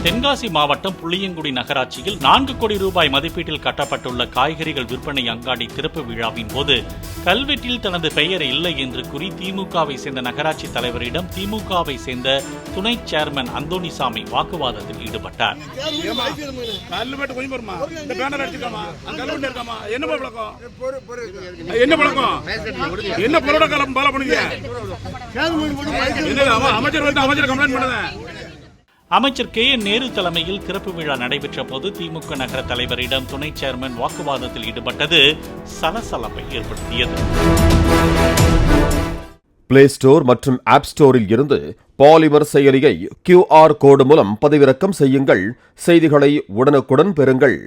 தென்காசி மாவட்டம் புளியங்குடி நகராட்சியில் 4 கோடி ரூபாய் மதிப்பீட்டில் கட்டப்பட்டுள்ள காய்கறிகள் விற்பனை அங்காடி திறப்பு விழாவின் போது கல்வெட்டில் தனது பெயர் இல்லை என்று கூறி திமுகவை சேர்ந்த நகராட்சி தலைவரிடம் திமுகவை சேர்ந்த துணை சேர்மன் அந்தோணிசாமி வாக்குவாதத்தில் ஈடுபட்டார். அமைச்சர் KN நேரு தலைமையில் திறப்பு விழா நடைபெற்ற போது திமுக நகர தலைவரிடம் துணை சேர்மன் வாக்குவாதத்தில் ஈடுபட்டது சலசலப்பை ஏற்படுத்தியது. பிளே ஸ்டோர் மற்றும் ஆப் ஸ்டோரில் இருந்து பாலிமர் செயலியை QR கோடு மூலம் பதிவிறக்கம் செய்யுங்கள். செய்திகளை உடனுக்குடன் பெறுங்கள்.